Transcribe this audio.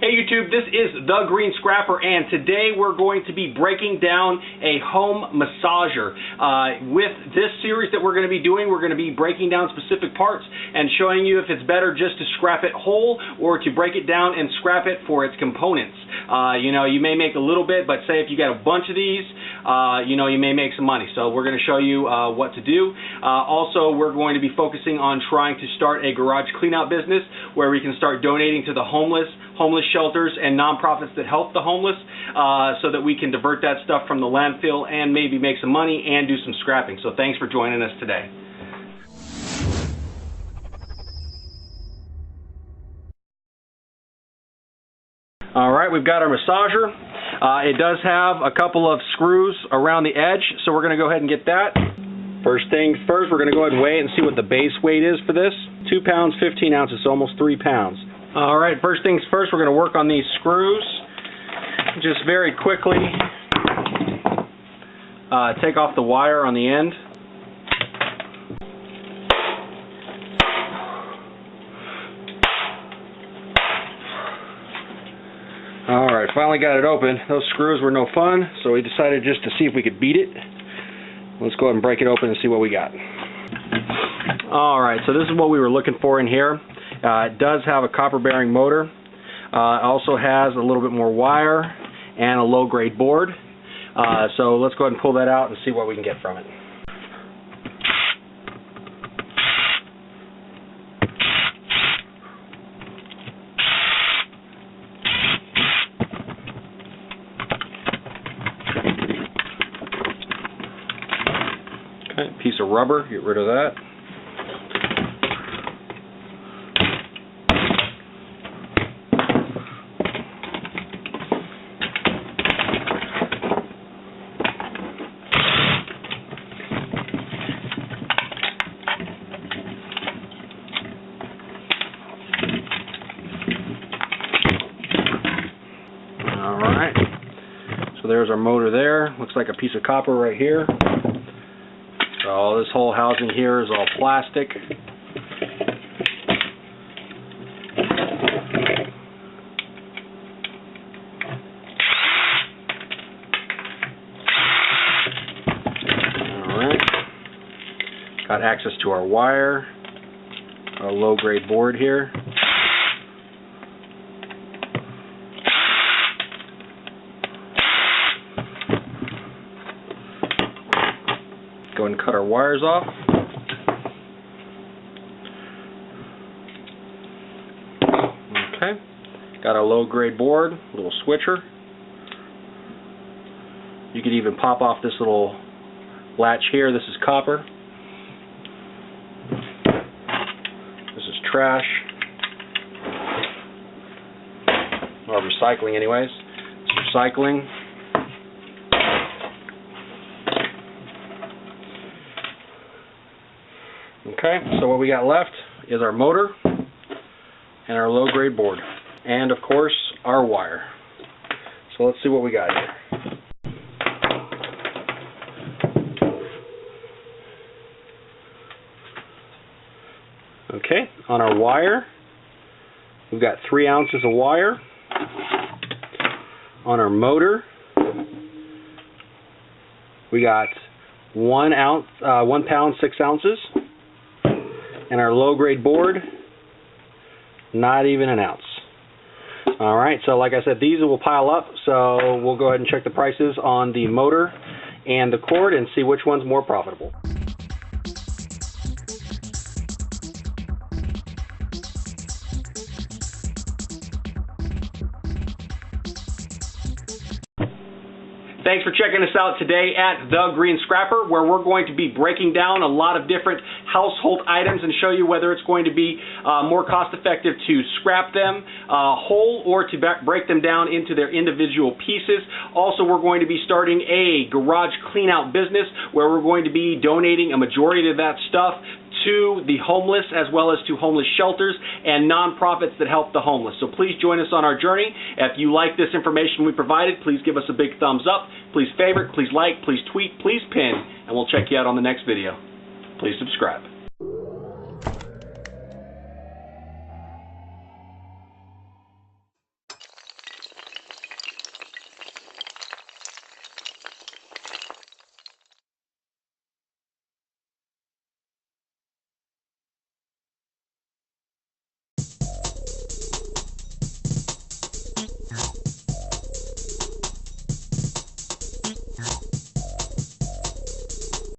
Hey YouTube, this is The Green Scrapper, and today we're going to be breaking down a home massager. With this series that we're going to be doing, we're going to be breaking down specific parts and showing you if it's better just to scrap it whole or to break it down and scrap it for its components. You may make a little bit, but say if you got a bunch of these, you may make some money. So we're going to show you what to do. Also, we're going to be focusing on trying to start a garage cleanout business where we can start donating to the homeless shelters and nonprofits that help the homeless, so that we can divert that stuff from the landfill and maybe make some money and do some scrapping. So thanks for joining us today. Alright, we've got our massager. It does have a couple of screws around the edge, so we're going to go ahead and get that. First things first, we're going to go ahead and weigh it and see what the base weight is for this. 2 pounds, 15 ounces, so almost 3 pounds. Alright, first things first, we're going to work on these screws. Just very quickly take off the wire on the end. Alright, finally got it open. Those screws were no fun, so we decided just to see if we could beat it. Let's go ahead and break it open and see what we got. Alright, so this is what we were looking for in here. It does have a copper bearing motor. It also has a little bit more wire and a low grade board. So let's go ahead and pull that out and see what we can get from it. Okay, piece of rubber, get rid of that. Alright, so there's our motor there. Looks like a piece of copper right here. So this whole housing here is all plastic. Alright, got access to our wire, our low grade board here. Go ahead and cut our wires off. Okay, got our low grade board, a little switcher. You could even pop off this little latch here. This is copper. This is trash, or recycling anyways. It's recycling. Okay, so what we got left is our motor and our low grade board, and of course our wire. So let's see what we got here. Okay, on our wire we've got 3 ounces of wire. On our motor we got 1 pound 6 ounces. And our low grade board, not even an ounce. Alright, so like I said, these will pile up, so we'll go ahead and check the prices on the motor and the cord and see which one's more profitable. Thanks for checking us out today at The Green Scrapper, where we're going to be breaking down a lot of different household items and show you whether it's going to be more cost effective to scrap them whole or to break them down into their individual pieces. Also, we're going to be starting a garage cleanout business where we're going to be donating a majority of that stuff to the homeless, as well as to homeless shelters and nonprofits that help the homeless. So please join us on our journey. If you like this information we provided, please give us a big thumbs up. Please favorite, please like, please tweet, please pin, and we'll check you out on the next video. Please subscribe.